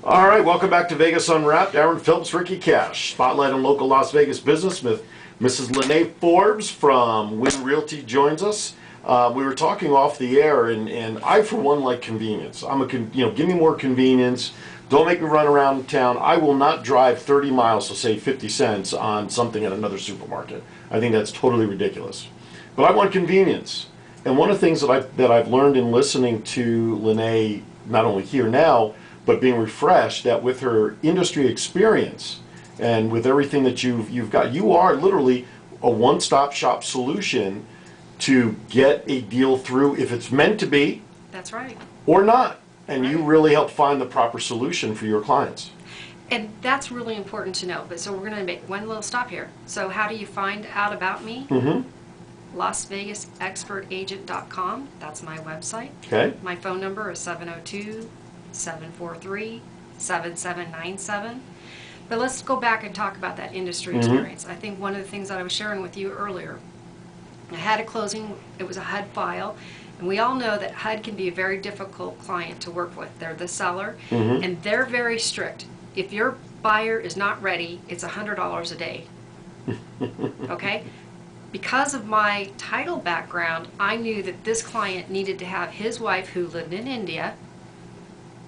All right, welcome back to Vegas Unwrapped. Aaron Phillips, Ricky Cash. Spotlight on local Las Vegas business with Mrs. Lene Forbes from Wynn Realty joins us. We were talking off the air, and I, for one, like convenience. Give me more convenience. Don't make me run around town. I will not drive 30 miles to save 50 cents on something at another supermarket. I think that's totally ridiculous. But I want convenience. And one of the things that I've learned in listening to Lene, not only here now, but being refreshed, that with her industry experience and with everything that you've got, you are literally a one-stop shop solution to get a deal through if it's meant to be. That's right. Or not. And Right. you really help find the proper solution for your clients. And that's really important to know. But so we're going to make one little stop here. So how do you find out about me? Mm-hmm. LasVegasExpertAgent.com. That's my website. Okay. My phone number is 702-743-7797. But let's go back and talk about that industry experience. I think one of the things that I was sharing with you earlier, I had a closing, it was a HUD file, and we all know that HUD can be a very difficult client to work with. They're the seller, and they're very strict. If your buyer is not ready, it's $100 a day. Okay? Because of my title background, I knew that this client needed to have his wife, who lived in India,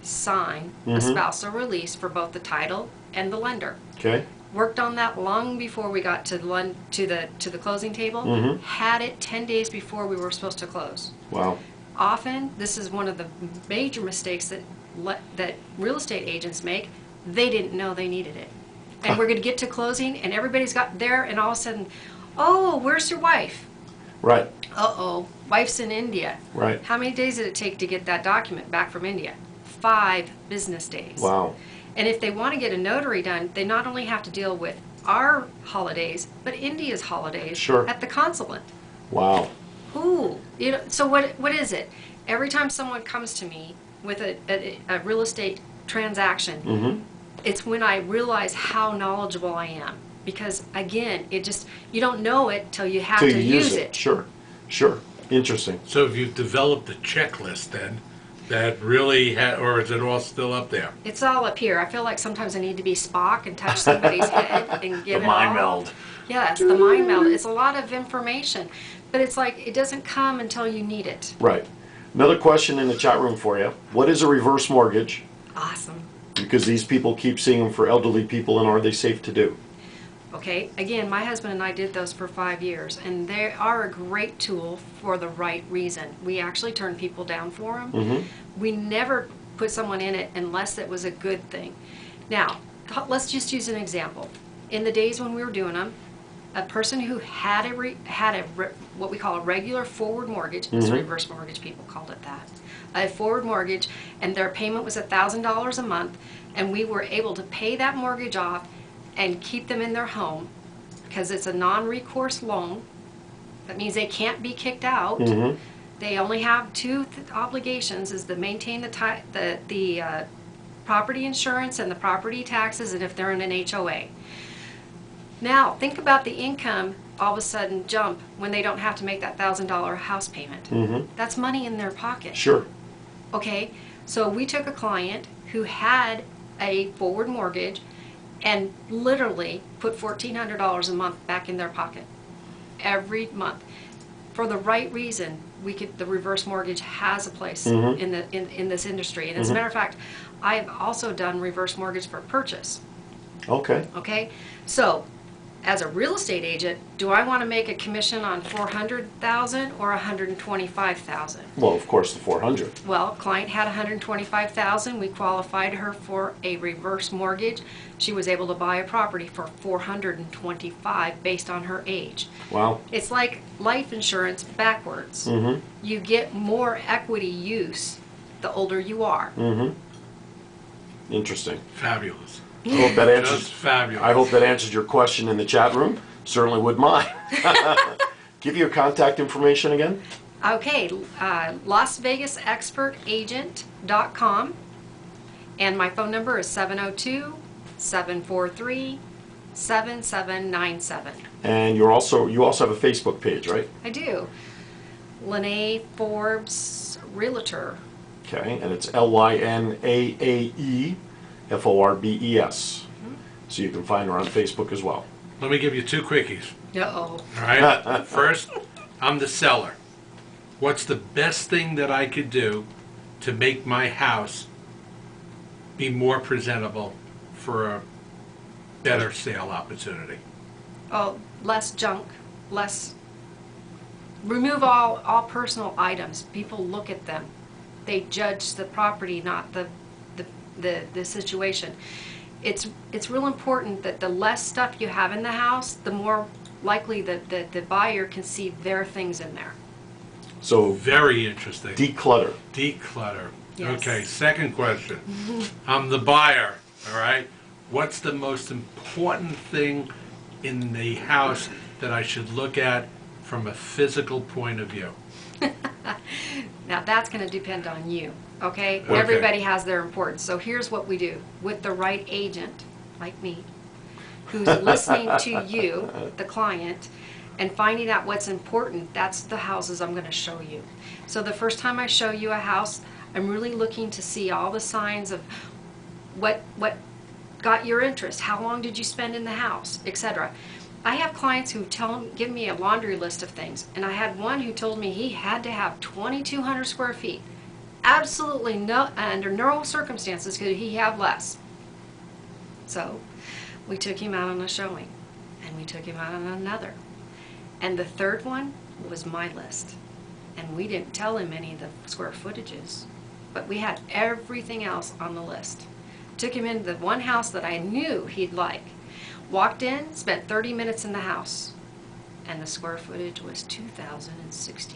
sign a spousal release for both the title and the lender. Okay. Worked on that long before we got to the closing table. Had it 10 days before we were supposed to close. Wow. Often, this is one of the major mistakes that real estate agents make. They didn't know they needed it, and we're going to get to closing, and everybody's got there, and all of a sudden, oh, where's your wife? Right. Uh-oh, wife's in India. Right. How many days did it take to get that document back from India? 5 business days. Wow. And if they want to get a notary done, they not only have to deal with our holidays, but India's holidays at the consulate. Wow. Ooh, so what is it? Every time someone comes to me with a real estate transaction, it's when I realize how knowledgeable I am. Because again, you don't know it till you have to use it. Sure. Sure. Interesting. So have you developed a checklist then that really or is it all still up there? It's all up here. I feel like sometimes I need to be Spock and touch somebody's head and give The it mind all. meld. Yeah, it's the mind meld. It's a lot of information, but it's like it doesn't come until you need it. Right. Another question in the chat room for you. What is a reverse mortgage? Awesome. Because these people keep seeing them for elderly people, and are they safe to do? Okay, again, my husband and I did those for 5 years, and they are a great tool for the right reason. We actually turn people down for them. We never put someone in it unless it was a good thing. Now, let's just use an example. In the days when we were doing them, a person who had what we call a regular forward mortgage, it's a reverse mortgage, people called it that, a forward mortgage, and their payment was $1,000 a month, and we were able to pay that mortgage off and keep them in their home because it's a non-recourse loan. That means they can't be kicked out. They only have 2 obligations: is to maintain the property insurance and the property taxes, and if they're in an HOA. Now think about the income all of a sudden jump when they don't have to make that $1,000 house payment. That's money in their pocket. Sure. Okay, so we took a client who had a forward mortgage and literally put $1,400 a month back in their pocket every month for the right reason. The reverse mortgage has a place in this industry, and as a matter of fact, I have also done reverse mortgage for purchase. Okay. Okay, so as a real estate agent, do I want to make a commission on $400,000 or $125,000? Well, of course, the 400. Well, client had $125,000. We qualified her for a reverse mortgage. She was able to buy a property for $425,000 based on her age. Wow. It's like life insurance backwards. You get more equity use the older you are. Interesting. Fabulous. I hope that answers. Just fabulous. I hope that answers your question in the chat room. Certainly would mine. Give your contact information again. Okay, LasVegasExpertAgent.com, and my phone number is 702-743-7797. And you also have a Facebook page, right? I do. Lene Forbes Realtor. Okay, and it's Lynaae Forbes. So you can find her on Facebook as well. Let me give you two quickies. Uh-oh. All right. First, I'm the seller. What's the best thing that I could do to make my house be more presentable for a better sale opportunity? Oh, less junk, less, remove all personal items. People look at them. They judge the property, not the situation. It's real important that the less stuff you have in the house, the more likely that the buyer can see their things in there. So Very interesting. declutter. Declutter. Yes. Okay, second question. I'm the buyer, all right? What's the most important thing in the house that I should look at from a physical point of view? Now that's going to depend on you, okay? Okay. Everybody has their importance. So here's what we do with the right agent, like me, who's listening to you, the client, and finding out what's important. That's the houses I'm going to show you. So the first time I show you a house, I'm really looking to see all the signs of what got your interest, how long did you spend in the house, etc. I have clients who give me a laundry list of things, and I had one who told me he had to have 2,200 square feet. Absolutely no, under no circumstances could he have less. So we took him out on a showing, and we took him out on another. And the third one was my list. And we didn't tell him any of the square footages, but we had everything else on the list. Took him into the one house that I knew he'd like. Walked in, spent 30 minutes in the house, and the square footage was 2,060.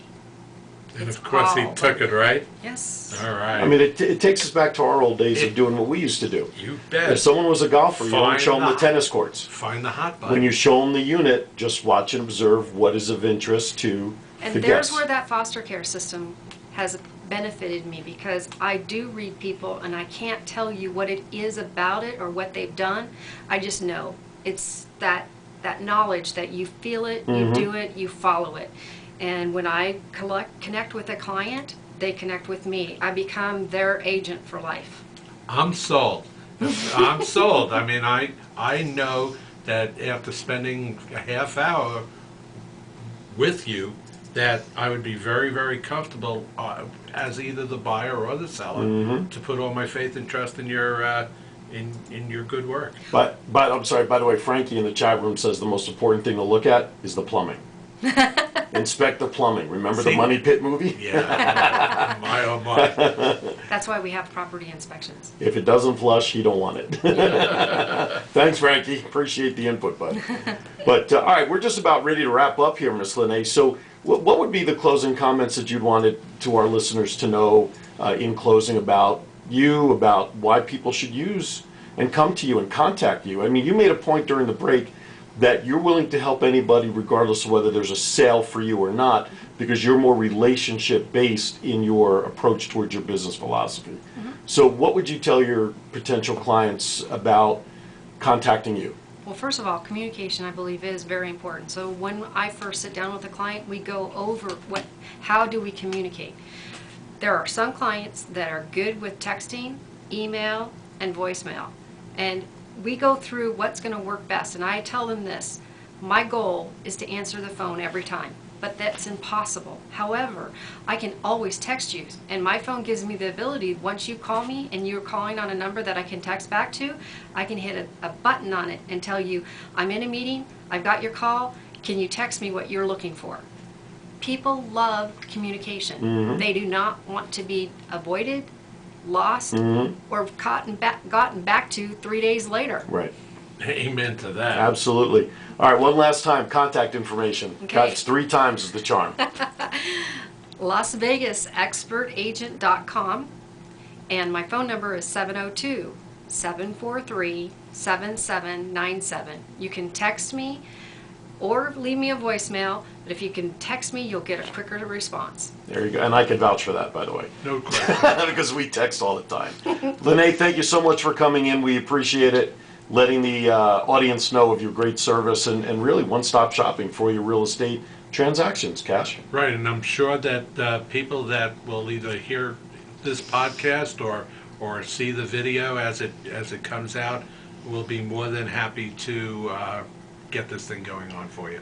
And It's of course he all took it, right? Yes. All right. I mean, it takes us back to our old days of doing what we used to do. You If bet. someone was a golfer, you don't Find show them the the- tennis courts. Find the hot button. When you show them the unit, just watch and observe what is of interest to And the there's guests. where that foster care system has benefited me, because I do read people and I can't tell you what it is about it or what they've done. I just know. It's that knowledge that you feel it, you do it, you follow it. And when I connect with a client, they connect with me. I become their agent for life. I'm sold. I'm sold. I mean, I know that after spending a half hour with you, that I would be very, very comfortable as either the buyer or the seller to put all my faith and trust in your good work. But I'm sorry, by the way, Frankie in the chat room says the most important thing to look at is the plumbing. Inspect the plumbing. Remember the See? Money Pit movie? Yeah. My oh my. That's why we have property inspections. If it doesn't flush, you don't want it. Thanks, Frankie. Appreciate the input, bud. But all right, we're just about ready to wrap up here, Miss Lene. So, what would be the closing comments that you'd wanted to our listeners to know in closing about you, about why people should use and come to you and contact you? I mean, you made a point during the break that you're willing to help anybody regardless of whether there's a sale for you or not, because you're more relationship based in your approach towards your business philosophy. So what would you tell your potential clients about contacting you? Well, first of all, communication, I believe, is very important. So when I first sit down with a client, we go over how do we communicate. There are some clients that are good with texting, email, and voicemail. And we go through what's going to work best. And I tell them this: my goal is to answer the phone every time, but that's impossible. However, I can always text you, and my phone gives me the ability, once you call me and you're calling on a number that I can text back to, I can hit a button on it and tell you, I'm in a meeting, I've got your call, can you text me what you're looking for? People love communication. They do not want to be avoided, lost, or gotten back to 3 days later. Right. Amen to that. Absolutely. All right, one last time, contact information. Okay. That's 3 times is the charm. LasVegasExpertAgent.com, and my phone number is 702-743-7797. You can text me or leave me a voicemail, but if you can text me, you'll get a quicker response. There you go. And I can vouch for that, by the way, No question. because we text all the time. Lene, thank you so much for coming in. We appreciate it. Letting the audience know of your great service and really one-stop shopping for your real estate transactions, Cash. Right, and I'm sure that people that will either hear this podcast or or see the video as it comes out, we'll be more than happy to get this thing going on for you.